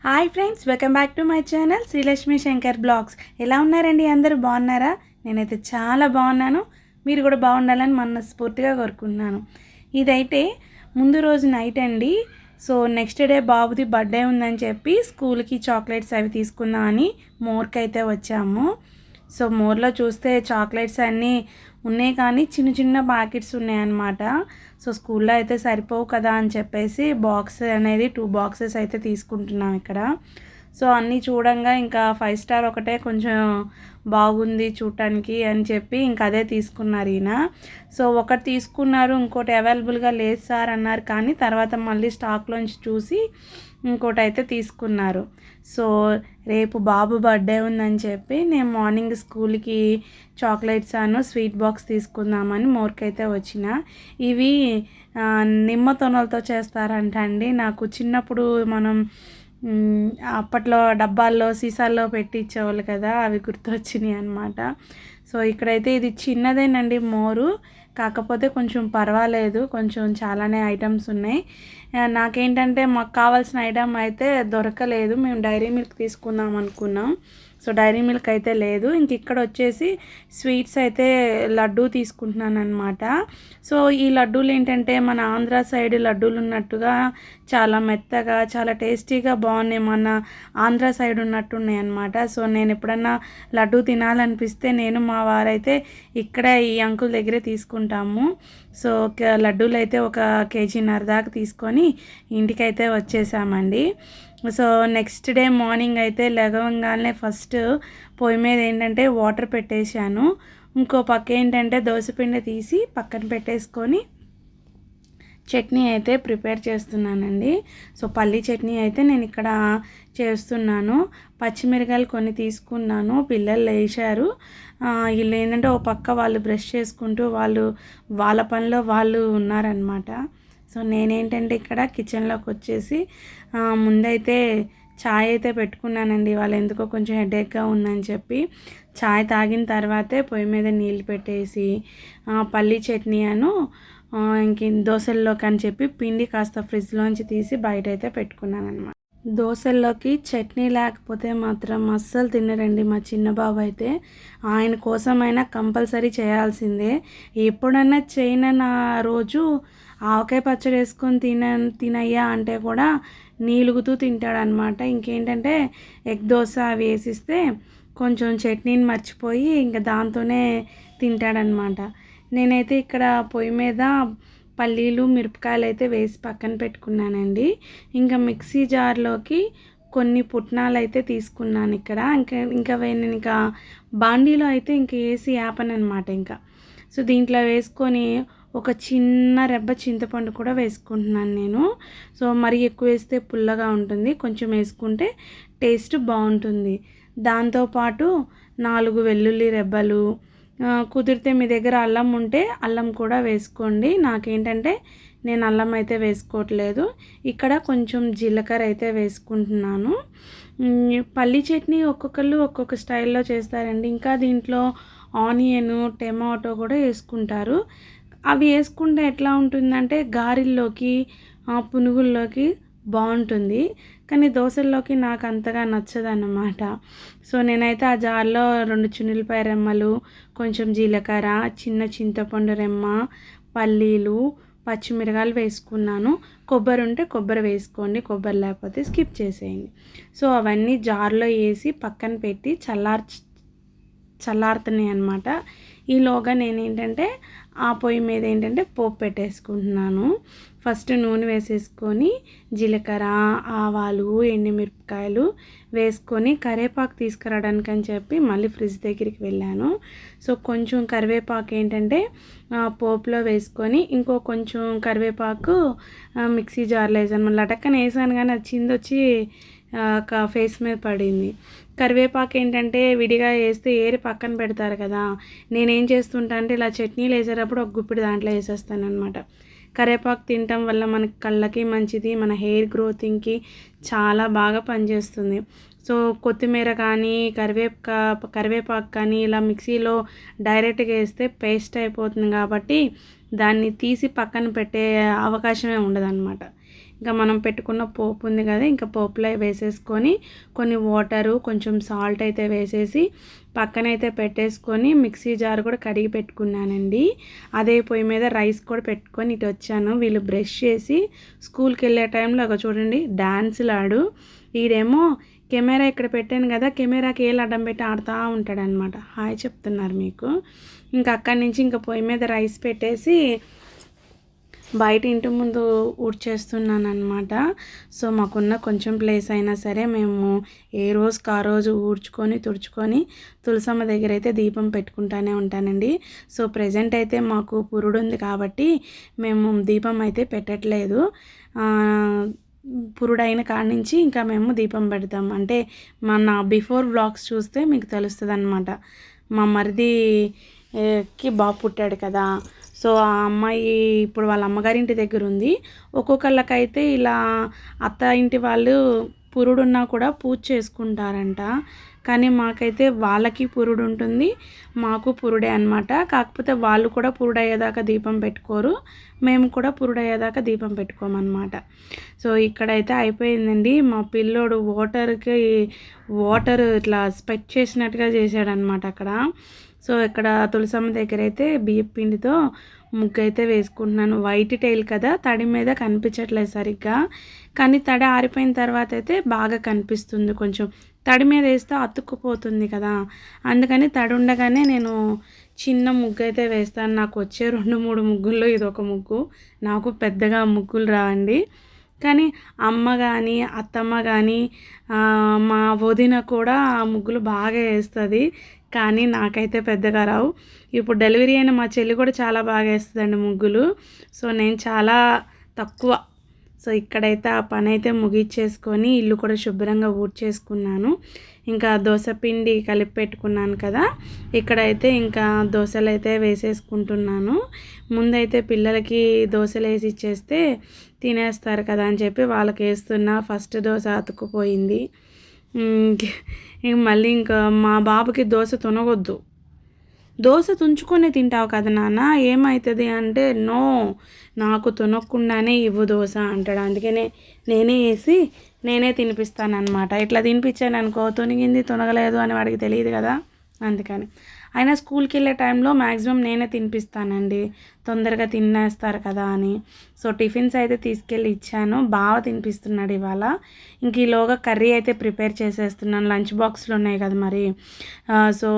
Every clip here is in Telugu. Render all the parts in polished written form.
Hi friends, welcome back to my channel Srilakshmi Shankar blogs. ఎలా ఉన్నారండి? అందరూ బాగున్నారా? నేనైతే చాలా బాగున్నాను. మీరు కూడా బాగుండాలని మనస్ఫూర్తిగా కోరుకుంటున్నాను. ఇదైతే ముందు రోజు నైట్ అండి. సో నెక్స్ట్ డే బాబుది బర్త్డే ఉందని చెప్పి స్కూల్కి చాక్లెట్స్ అవి తీసుకుందామని మోర్కి అయితే వచ్చాము. సో మోర్లో చూస్తే చాక్లెట్స్ అన్నీ ఉన్నాయి, కానీ చిన్న చిన్న ప్యాకెట్స్ ఉన్నాయన్నమాట. సో స్కూల్లో అయితే సరిపోవు కదా అని చెప్పేసి బాక్స్ అనేది 2 బాక్సెస్ అయితే తీసుకుంటున్నాం ఇక్కడ. సో అన్నీ చూడంగా ఇంకా 5 స్టార్ ఒకటే కొంచెం బాగుంది చూడటానికి అని చెప్పి ఇంకా అదే తీసుకున్నారు ఈయన. సో ఒకటి తీసుకున్నారు, ఇంకోటి అవైలబుల్గా లేదు సార్ అన్నారు, కానీ తర్వాత మళ్ళీ స్టాక్లోంచి చూసి ఇంకోటి అయితే తీసుకున్నారు. సో రేపు బాబు బర్త్డే ఉందని చెప్పి నేను మార్నింగ్ స్కూల్కి చాక్లెట్స్ స్వీట్ బాక్స్ తీసుకుందామని మోర్కైతే వచ్చిన. ఇవి నిమ్మ తొనలతో చేస్తారంట అండి. నాకు చిన్నప్పుడు మనం అప్పట్లో డబ్బాల్లో సీసాల్లో పెట్టి ఇచ్చేవాళ్ళు కదా, అవి గుర్తొచ్చినాయి అన్నమాట. సో ఇక్కడైతే ఇది చిన్నదేనండి మోరు, కాకపోతే కొంచెం పర్వాలేదు, కొంచెం చాలానే ఐటమ్స్ ఉన్నాయి. నాకేంటంటే మాకు కావాల్సిన ఐటమ్ అయితే దొరకలేదు. మేము డైరీ మిల్క్ తీసుకుందాం అనుకున్నాం. సో డైరీ మిల్క్ అయితే లేదు. ఇంక ఇక్కడ వచ్చేసి స్వీట్స్ అయితే లడ్డూ తీసుకుంటున్నాను అనమాట. సో ఈ లడ్డూలు ఏంటంటే మన ఆంధ్ర సైడ్ లడ్డూలు ఉన్నట్టుగా చాలా మెత్తగా చాలా టేస్టీగా బాగున్నాయి, మన ఆంధ్ర సైడ్ ఉన్నట్టున్నాయి అనమాట. సో నేను ఎప్పుడన్నా లడ్డూ తినాలనిపిస్తే నేను మా వారైతే ఇక్కడ ఈ అంకుల్ దగ్గరే తీసుకుంటాము. సో లడ్డూలు అయితే 1.5 కేజీన్నర దాకా తీసుకొని ఇంటికైతే వచ్చేసామండి. సో నెక్స్ట్ డే మార్నింగ్ అయితే లేవగానే ఫస్ట్ పొయ్యి మీద ఏంటంటే వాటర్ పెట్టేశాను. ఇంకో పక్క ఏంటంటే దోసపిండి తీసి పక్కన పెట్టేసుకొని చట్నీ అయితే ప్రిపేర్ చేస్తున్నానండి. సో పల్లీ చట్నీ అయితే నేను ఇక్కడ చేస్తున్నాను. పచ్చిమిరకాయలు కొన్ని తీసుకున్నాను, పిల్లలు లేచారు. వీళ్ళు ఏంటంటే ఓ పక్క వాళ్ళు బ్రష్ చేసుకుంటూ వాళ్ళ పనిలో వాళ్ళు ఉన్నారనమాట. సో నేనేంటంటే ఇక్కడ కిచెన్లోకి వచ్చేసి ముందైతే ఛాయ్ అయితే పెట్టుకున్నానండి. వాళ్ళు ఎందుకో కొంచెం హెడేక్గా ఉందని చెప్పి ఛాయ్ తాగిన తర్వాతే పొయ్యి మీద నీళ్ళు పెట్టేసి పల్లీ చట్నీ ఇంక దోశల్లోకి అని చెప్పి పిండి కాస్త ఫ్రిడ్జ్లోంచి తీసి బయట అయితే పెట్టుకున్నాను అనమాట. దోశల్లోకి చట్నీ లేకపోతే మాత్రం అస్సలు తినరండి మా చిన్న బాబు అయితే. ఆయన కోసమైనా కంపల్సరీ చేయాల్సిందే. ఎప్పుడన్నా చేయనన్న రోజు ఆవకాయ పచ్చడి వేసుకొని తినయ్యా అంటే కూడా నీలుగుతూ తింటాడనమాట. ఇంకేంటంటే ఎగ్ దోశ అవి వేసిస్తే కొంచెం చట్నీని మర్చిపోయి ఇంకా దాంతోనే తింటాడనమాట. నేనైతే ఇక్కడ పొయ్యి మీద పల్లీలు మిరపకాయలు అయితే వేసి పక్కన పెట్టుకున్నానండి. ఇంకా మిక్సీ జార్లోకి కొన్ని పుట్నాలు అయితే తీసుకున్నాను ఇక్కడ. ఇంకా నేను బాండీలో అయితే ఇంకా వేసి యాపనమాట. ఇంకా సో దీంట్లో వేసుకొని ఒక చిన్న రెబ్బ చింతపండు కూడా వేసుకుంటున్నాను నేను. సో మరి ఎక్కువ వేస్తే పుల్లగా ఉంటుంది, కొంచెం వేసుకుంటే టేస్ట్ బాగుంటుంది. దాంతోపాటు 4 వెల్లుల్లి రెబ్బలు, కుదిరితే మీ దగ్గర అల్లం ఉంటే అల్లం కూడా వేసుకోండి. నాకేంటంటే నేను అల్లం అయితే వేసుకోవట్లేదు. ఇక్కడ కొంచెం జీలకర్ర అయితే వేసుకుంటున్నాను. పల్లీ చట్నీ ఒక్కొక్కళ్ళు ఒక్కొక్క స్టైల్లో చేస్తారండి. ఇంకా దీంట్లో ఆనియన్ టమాటో కూడా వేసుకుంటారు. అవి వేసుకుంటే ఎట్లా ఉంటుందంటే గారెల్లోకి పునుగుల్లోకి బాగుంటుంది, కానీ దోశల్లోకి నాకు అంతగా నచ్చదన్నమాట. సో నేనైతే ఆ జార్లో 2 చున్నులపాయ రెమ్మలు, కొంచెం జీలకర్ర, చిన్న చింతపండు రెమ్మ, పల్లీలు, పచ్చిమిరకాయలు వేసుకున్నాను. కొబ్బరి ఉంటే కొబ్బరి వేసుకోండి, కొబ్బరి లేకపోతే స్కిప్ చేసేయండి. సో అవన్నీ జార్లో వేసి పక్కన పెట్టి చల్లారుతున్నాయి అన్నమాట. ఈలోగా నేనేంటంటే ఆ పొయ్యి మీద ఏంటంటే పోపు పెట్టేసుకుంటున్నాను. ఫస్ట్ నూనె వేసేసుకొని జీలకర్ర, ఆవాలు, ఎండుమిరపకాయలు వేసుకొని కరివేపాకు తీసుకురావడానికి అని చెప్పి మళ్ళీ ఫ్రిడ్జ్ దగ్గరికి వెళ్ళాను. సో కొంచెం కరివేపాకు ఏంటంటే పోపులో వేసుకొని ఇంకో కొంచెం కరివేపాకు మిక్సీ జార్లో వేసాను. లటక్కన వేసాను కానీ అది చిందొచ్చి ఫేస్ మీద పడింది. కరివేపాకు ఏంటంటే విడిగా వేస్తే ఏరి పక్కన పెడతారు కదా, నేనేం చేస్తుంటా అంటే ఇలా చట్నీలు వేసేటప్పుడు ఒక గుప్పిడి దాంట్లో వేసేస్తాను అనమాట. కరివేపాకు తినటం వల్ల మన కళ్ళకి మంచిది, మన హెయిర్ గ్రోతింగ్కి చాలా బాగా పనిచేస్తుంది. సో కొత్తిమీర కానీ కరివేపాకు కానీ ఇలా మిక్సీలో డైరెక్ట్గా వేస్తే పేస్ట్ అయిపోతుంది కాబట్టి దాన్ని తీసి పక్కన పెట్టే అవకాశమే ఉండదన్నమాట. ఇంకా మనం పెట్టుకున్న పోపు ఉంది కదా, ఇంకా పోపులో వేసేసుకొని కొన్ని వాటరు కొంచెం సాల్ట్ అయితే వేసేసి పక్కనైతే పెట్టేసుకొని మిక్సీ జార్ కూడా కడిగి పెట్టుకున్నానండి. అదే పొయ్యి మీద రైస్ కూడా పెట్టుకొని ఇటు వచ్చాను. వీళ్ళు బ్రష్ చేసి స్కూల్కి వెళ్ళే టైంలో ఒక చూడండి డాన్సులాడు. ఈడేమో కెమెరా ఇక్కడ పెట్టాను కదా, కెమెరాకి ఏళ్ళు అడ్డం పెట్టి ఆడుతూ ఉంటాడనమాట. హాయ్ చెప్తున్నారు మీకు. ఇంకా అక్కడి నుంచి ఇంకా పొయ్యి మీద రైస్ పెట్టేసి బయట ఇంటి ముందు ఊడ్చేస్తున్నాను అనమాట. సో మాకున్న కొంచెం ప్లేస్ అయినా సరే మేము ఏ రోజుకి ఆ రోజు ఊడ్చుకొని తుడుచుకొని తులసమ్మ దగ్గర అయితే దీపం పెట్టుకుంటానే ఉంటానండి. సో ప్రజెంట్ అయితే మాకు పురుడు ఉంది కాబట్టి మేము దీపం అయితే పెట్టట్లేదు. పురుడైన కాడి నుంచి ఇంకా మేము దీపం పెడతాం. అంటే మన బిఫోర్ వ్లాగ్స్ చూస్తే మీకు తెలుస్తుంది అనమాట. మా మరిదికి బాబు పుట్టాడు కదా, సో ఆ అమ్మాయి ఇప్పుడు వాళ్ళ అమ్మగారింటి దగ్గర ఉంది. ఒక్కొక్కళ్ళకైతే ఇలా అత్త ఇంటి వాళ్ళు పురుడున్నా కూడా పూజ చేసుకుంటారంట. కానీ మాకైతే వాళ్ళకి పురుడు ఉంటుంది, మాకు పురుడే అనమాట. కాకపోతే వాళ్ళు కూడా పురుడయ్యేదాకా దీపం పెట్టుకోరు, మేము కూడా పురుడయ్యేదాకా దీపం పెట్టుకోమన్నమాట. సో ఇక్కడైతే అయిపోయిందండి. మా పిల్లోడు వాటర్ ఇట్లా స్పెట్ చేసినట్టుగా చేశాడనమాట అక్కడ. సో ఇక్కడ తులసమ్మ దగ్గర అయితే బియ్యం పిండితో ముగ్గు అయితే వేసుకుంటున్నాను. వైట్ టైల్ కదా, తడి మీద కనిపించట్లేదు సరిగ్గా, కానీ తడి ఆరిపోయిన తర్వాత అయితే బాగా కనిపిస్తుంది. కొంచెం తడి మీద వేస్తే అతుక్కుపోతుంది కదా, అందుకని తడి ఉండగానే నేను చిన్న ముగ్గు అయితే వేస్తాను. నాకు వచ్చే 2-3 ముగ్గుల్లో ఇదొక ముగ్గు. నాకు పెద్దగా ముగ్గులు రావండి, కానీ అమ్మ కానీ అత్తమ్మ కానీ మా వదిన కూడా ఆ ముగ్గులు బాగా వేస్తుంది, కానీ నాకైతే పెద్దగా రావు. ఇప్పుడు డెలివరీ అయిన మా చెల్లి కూడా చాలా బాగా వేస్తుందండి ముగ్గులు. సో నేను చాలా తక్కువ. సో ఇక్కడైతే ఆ పని అయితే ముగిచ్చేసుకొని ఇల్లు కూడా శుభ్రంగా ఊడ్చేసుకున్నాను. ఇంకా దోశ పిండి కలిపి పెట్టుకున్నాను కదా, ఇక్కడైతే ఇంకా దోశలు అయితే వేసేసుకుంటున్నాను. ముందైతే పిల్లలకి దోశలు వేసి ఇచ్చేస్తే తినేస్తారు కదా అని చెప్పి వాళ్ళకి వేస్తున్నా. ఫస్ట్ దోశ అతుక్కుపోయింది. మళ్ళీ ఇంకా మా బాబుకి దోశ తునగొద్దు, దోశ తుంచుకొని తింటావు కదా నాన్న, ఏమవుతుంది అంటే నో, నాకు తునక్కుండానే ఇవ్వు దోశ అంటాడు. అందుకనే నేనే వేసి నేనే తినిపిస్తానమాట. ఇట్లా తినిపించాను అనుకో, తునిగింది తునగలేదు అని వాడికి తెలియదు కదా, అందుకని. అయినా స్కూల్కి వెళ్ళే టైంలో మ్యాక్సిమం నేనే తినిపిస్తానండి, తొందరగా తినేస్తారు కదా అని. సో టిఫిన్స్ అయితే తీసుకెళ్ళి ఇచ్చాను, బాగా తినిపిస్తున్నాడు ఇవాళ. ఇంక ఈలోగా కర్రీ అయితే ప్రిపేర్ చేసేస్తున్నాను. లంచ్ బాక్స్లు ఉన్నాయి కదా మరి, సో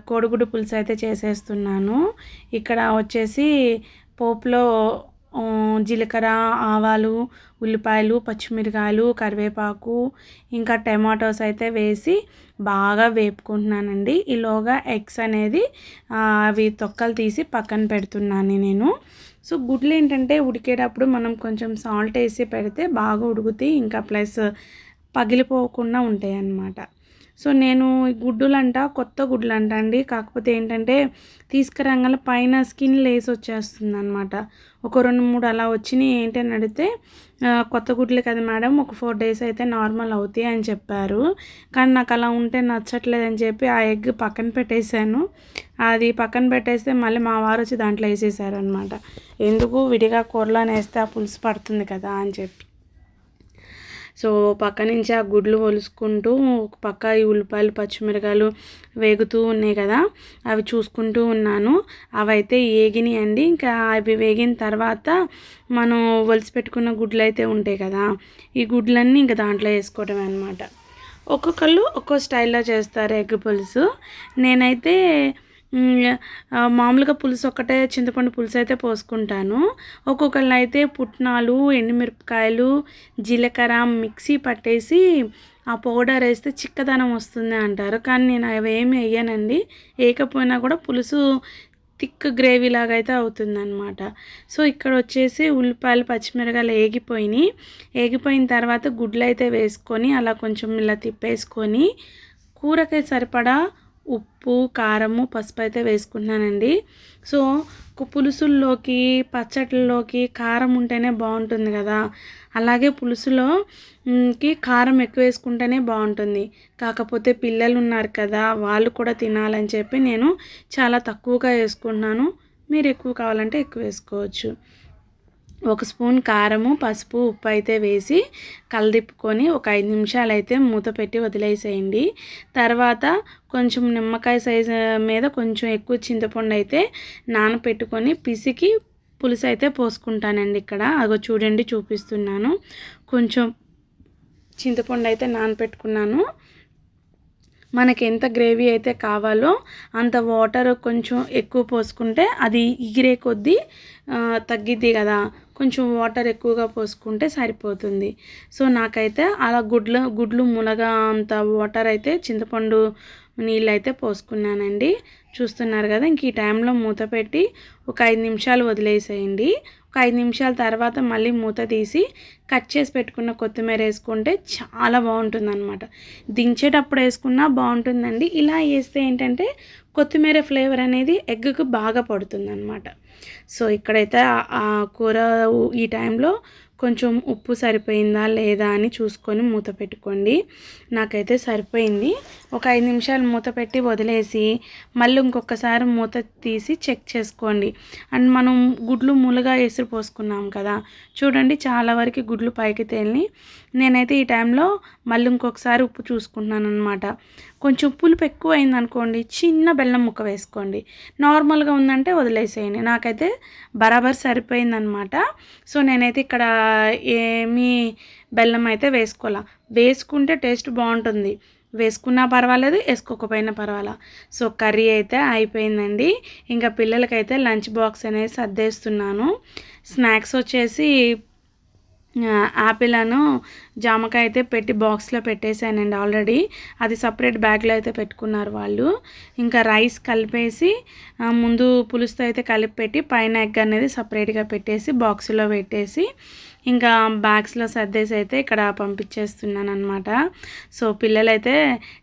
కోడిగుడ్డు పులుసు అయితే చేసేస్తున్నాను. ఇక్కడ వచ్చేసి పోపులో జీలకర్ర, ఆవాలు, ఉల్లిపాయలు, పచ్చిమిరకాయలు, కరివేపాకు, ఇంకా టమాటోస్ అయితే వేసి బాగా వేపుకుంటున్నానండి. ఈలోగా ఎగ్స్ అనేది అవి తొక్కలు తీసి పక్కన పెడుతున్నాను నేను. సో గుడ్లు ఏంటంటే ఉడికేటప్పుడు మనం కొంచెం సాల్ట్ వేసి పెడితే బాగా ఉడుకుతాయి, ఇంకా ప్లస్ పగిలిపోకుండా ఉంటాయి అన్నమాట. సో నేను ఈ గుడ్డులంట కొత్త గుడ్లంట అండి, కాకపోతే ఏంటంటే తీసుకురంగల పైన స్కిన్ లేసి వచ్చేస్తుంది అనమాట. ఒక 2-3 అలా వచ్చినాయి. ఏంటని అడిగితే కొత్త గుడ్లే కదా మేడం, ఒక 4 days అయితే నార్మల్ అవుతాయి అని చెప్పారు. కానీ నాకు అలా ఉంటే నచ్చట్లేదని చెప్పి ఆ ఎగ్ పక్కన పెట్టేశాను. అది పక్కన పెట్టేస్తే మళ్ళీ మా వారు వచ్చి దాంట్లో వేసేసారు అనమాట. ఎందుకు విడిగా కూరలోనే వేస్తే ఆ పులుసు పడుతుంది కదా అని చెప్పి. సో పక్క నుంచి ఆ గుడ్లు ఒలుసుకుంటూ ఒక పక్క ఈ ఉల్లిపాయలు, పచ్చిమిరకాయలు వేగుతూ ఉన్నాయి కదా, అవి చూసుకుంటూ ఉన్నాను. అవైతే వేగినాయండి. ఇంకా అవి వేగిన తర్వాత మనం ఒలిసి పెట్టుకున్న గుడ్లు అయితే ఉంటాయి కదా, ఈ గుడ్లన్నీ ఇంకా దాంట్లో వేసుకోవడమే అనమాట. ఒక్కొక్కళ్ళు ఒక్కో స్టైల్లో చేస్తారు ఎగ్ పులుసు. నేనైతే మామూలుగా పులుసు ఒక్కటే చింతపండు పులుసు అయితే పోసుకుంటాను. ఒక్కొక్కళ్ళు అయితే పుట్నాలు, ఎండుమిరపకాయలు, జీలకర్ర మిక్సీ పట్టేసి ఆ పౌడర్ వేస్తే చిక్కదనం వస్తుంది అంటారు, కానీ నేను అవి ఏమి వేయనండి. వేయకపోయినా కూడా పులుసు థిక్ గ్రేవీ లాగా అయితే అవుతుందన్నమాట. సో ఇక్కడ వచ్చేసి ఉల్లిపాయలు, పచ్చిమిరకాయలు వేగిపోయిన తర్వాత గుడ్లు అయితే వేసుకొని అలా కొంచెం ఇలా తిప్పేసుకొని కూరకి సరిపడా ఉప్పు, కారము, పసుపు అయితే వేసుకుంటున్నానండి. సో పులుసుల్లోకి, పచ్చట్లలోకి కారం ఉంటేనే బాగుంటుంది కదా, అలాగే పులుసులోకి కారం ఎక్కువ వేసుకుంటేనే బాగుంటుంది. కాకపోతే పిల్లలు ఉన్నారు కదా, వాళ్ళు కూడా తినాలని చెప్పి నేను చాలా తక్కువగా వేసుకుంటున్నాను. మీరు ఎక్కువ కావాలంటే ఎక్కువ వేసుకోవచ్చు. 1 స్పూన్ కారము, పసుపు, ఉప్పు అయితే వేసి కలదిప్పుకొని ఒక 5 నిమిషాలు అయితే మూత పెట్టి వదిలేసేయండి. తర్వాత కొంచెం నిమ్మకాయ సైజు మీద కొంచెం ఎక్కువ చింతపండు అయితే నానపెట్టుకొని పిసికి పులుసు అయితే పోసుకుంటానండి. ఇక్కడ అగో చూడండి చూపిస్తున్నాను. కొంచెం చింతపండు అయితే నానపెట్టుకున్నాను. మనకి ఎంత గ్రేవీ అయితే కావాలో అంత వాటర్ కొంచెం ఎక్కువ పోసుకుంటే అది ఎగిరే కొద్దీ తగ్గిద్ది కదా, కొంచెం వాటర్ ఎక్కువగా పోసుకుంటే సరిపోతుంది. సో నాకైతే అలా గుడ్లు మునగా అంత వాటర్ అయితే చింతపండు నీళ్ళు అయితే పోసుకున్నానండి. చూస్తున్నారు కదా, ఇంక ఈ టైంలో మూత పెట్టి ఒక 5 నిమిషాలు వదిలేసేయండి. ఒక 5 నిమిషాల తర్వాత మళ్ళీ మూత తీసి కట్ చేసి పెట్టుకున్న కొత్తిమీర వేసుకుంటే చాలా బాగుంటుందన్నమాట. దించేటప్పుడు వేసుకున్నా బాగుంటుందండి. ఇలా వేస్తే ఏంటంటే కొత్తిమీర ఫ్లేవర్ అనేది ఎగ్గుకు బాగా పడుతుందన్నమాట. సో ఇక్కడైతే ఆ కూర ఈ టైంలో కొంచెం ఉప్పు సరిపోయిందా లేదా అని చూసుకొని మూత పెట్టుకోండి. నాకైతే సరిపోయింది. ఒక 5 నిమిషాలు మూత పెట్టి వదిలేసి మళ్ళీ ఇంకొకసారి మూత తీసి చెక్ చేసుకోండి. అండ్ మనం గుడ్లు ములగా ఎసురు పోసుకున్నాం కదా, చూడండి చాలా వరకు గుడ్లు పైకి తేలిని. నేనైతే ఈ టైంలో మళ్ళీ ఇంకొకసారి ఉప్పు చూసుకుంటున్నాను అనమాట. కొంచెం పులుపు ఎక్కువ అయిందనుకోండి చిన్న బెల్లం ముక్క వేసుకోండి. నార్మల్గా ఉందంటే వదిలేసేయండి. నాకైతే బరాబర్ సరిపోయిందనమాట. సో నేనైతే ఇక్కడ ఏమీ బెల్లం అయితే వేసుకుంటే టేస్ట్ బాగుంటుంది. వేసుకున్నా పర్వాలేదు, వేసుకోకపోయినా పర్వాలా. సో కర్రీ అయితే అయిపోయిందండి. ఇంకా పిల్లలకైతే లంచ్ బాక్స్ అనేది సర్దేస్తున్నాను. స్నాక్స్ వచ్చేసి యాపిల్ అను జామకాయ అయితే పెట్టి బాక్స్లో పెట్టేశానండి ఆల్రెడీ. అది సపరేట్ బ్యాగ్లో అయితే పెట్టుకున్నారు వాళ్ళు. ఇంకా రైస్ కలిపేసి ముందు పులుసుతో అయితే కలిపి పెట్టి పైన ఎగ్ అనేది సపరేట్గా పెట్టేసి బాక్స్లో పెట్టేసి ఇంకా బ్యాగ్స్లో సర్దేసి అయితే ఇక్కడ పంపించేస్తున్నాను అనమాట. సో పిల్లలైతే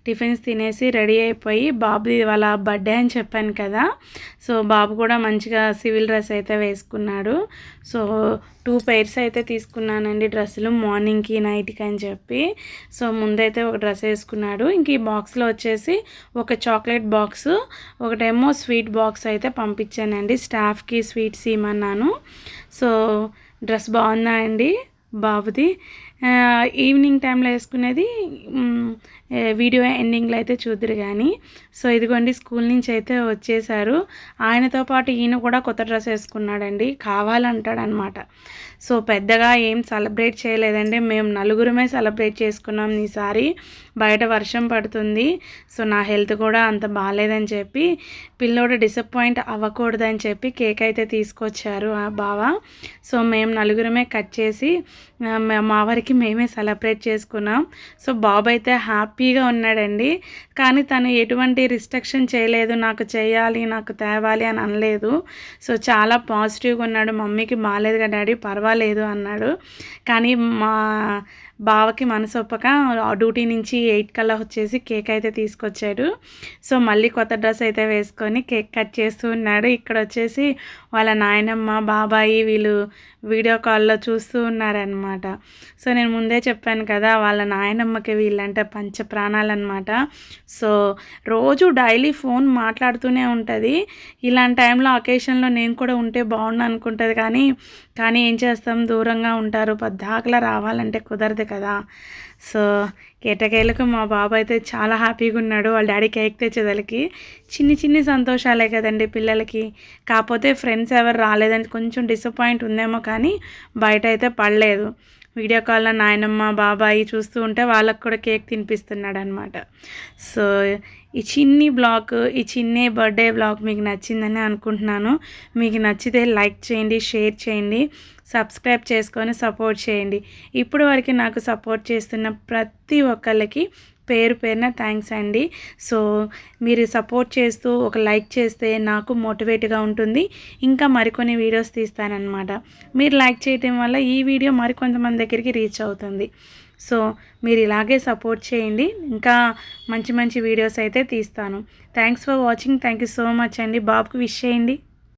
టిఫిన్స్ తినేసి రెడీ అయిపోయి, బాబుది వాళ్ళ బర్త్డే అని చెప్పాను కదా, సో బాబు కూడా మంచిగా సివిల్ డ్రెస్ అయితే వేసుకున్నాడు. సో 2 పైర్స్ అయితే తీసుకున్నానండి డ్రెస్సులు, మార్నింగ్కి నైట్కి అని చెప్పి. సో ముందైతే ఒక డ్రెస్ వేసుకున్నాడు. ఇంక ఈ బాక్స్లో వచ్చేసి ఒక చాక్లెట్ బాక్స్, ఒకటేమో స్వీట్ బాక్స్ అయితే పంపించానండి. స్టాఫ్కి స్వీట్స్ ఇమ్మన్నాను. సో డ్రెస్ బాగుందా అండి బాబుది. ఈవినింగ్ టైంలో వేసుకునేది వీడియో ఎండింగ్లో అయితే చూద్దరు కానీ. సో ఇదిగోండి స్కూల్ నుంచి అయితే వచ్చేసారు. ఆయనతో పాటు ఈయన కూడా కొత్త డ్రెస్ వేసుకున్నాడండి, కావాలంటాడనమాట. సో పెద్దగా ఏం సెలబ్రేట్ చేయలేదండి, మేము నలుగురమే సెలబ్రేట్ చేసుకున్నాం ఈసారి. బయట వర్షం పడుతుంది, సో నా హెల్త్ కూడా అంత బాగాలేదని చెప్పి పిల్లోడు డిసప్పాయింట్ అవ్వకూడదని చెప్పి కేక్ అయితే తీసుకొచ్చారు ఆ బావ. సో మేము నలుగురమే కట్ చేసి మా వారికి మేమే సెలబ్రేట్ చేసుకున్నాం. సో బాబు అయితే హ్యాపీగా ఉన్నాడండి. కానీ తను ఎటువంటి రిస్ట్రిక్షన్ చేయలేదు, నాకు చేయాలి నాకు తేవాలి అని అనలేదు. సో చాలా పాజిటివ్గా ఉన్నాడు. మమ్మీకి బాగాలేదుగా డాడీ, పర్వాలేదు అన్నాడు. కానీ మా బావకి మనసు ఒప్పక డ్యూటీ నుంచి 8 కల్లా వచ్చేసి కేక్ అయితే తీసుకొచ్చాడు. సో మళ్ళీ కొత్త డ్రెస్ అయితే వేసుకొని కేక్ కట్ చేస్తూ ఉన్నాడు. ఇక్కడ వచ్చేసి వాళ్ళ నాయనమ్మ బాబాయి వీళ్ళు వీడియో కాల్లో చూస్తూ ఉన్నారనమాట. సో నేను ముందే చెప్పాను కదా, వాళ్ళ నాయనమ్మకి వీళ్ళంటే పంచ ప్రాణాలన్నమాట. సో రోజు డైలీ ఫోన్ మాట్లాడుతూనే ఉంటుంది. ఇలాంటి టైంలో అకేషన్లో నేను కూడా ఉంటే బాగుండు అనుకుంటుంది. కానీ ఏం చేస్తాం, దూరంగా ఉంటారు, పద్దాకలా రావాలంటే కుదరదు కదా. సో కేటకేలకు మా బాబు అయితే చాలా హ్యాపీగా ఉన్నాడు. వాళ్ళ డాడీ కేక్ తెచ్చేదలకి చిన్ని సంతోషాలే కదండి పిల్లలకి. కాకపోతే ఫ్రెండ్స్ ఎవరు రాలేదని కొంచెం డిసప్పాయింట్ ఉందేమో, కానీ బయట అయితే పడలేదు. వీడియో కాల్లో నాయనమ్మ బాబాయి చూస్తూ ఉంటే వాళ్ళకు కూడా కేక్ తినిపిస్తున్నాడు అనమాట. సో ఈ చిన్ని బర్త్డే బ్లాగ్ మీకు నచ్చిందని అనుకుంటున్నాను. మీకు నచ్చితే లైక్ చేయండి, షేర్ చేయండి, సబ్స్క్రైబ్ చేసుకొని సపోర్ట్ చేయండి. ఇప్పుడు వరకు నాకు సపోర్ట్ చేస్తున్న ప్రతి ఒక్కళ్ళకి పేరు పేరున థ్యాంక్స్ అండి. సో మీరు సపోర్ట్ చేస్తూ ఒక లైక్ చేస్తే నాకు మోటివేట్గా ఉంటుంది, ఇంకా మరికొన్ని వీడియోస్ తీస్తానన్నమాట. మీరు లైక్ చేయటం వల్ల ఈ వీడియో మరికొంతమంది దగ్గరికి రీచ్ అవుతుంది. సో మీరు ఇలాగే సపోర్ట్ చేయండి, ఇంకా మంచి వీడియోస్ అయితే తీస్తాను. Thanks for watching. Thank you so much అండి. బాబుకి విష్ చేయండి.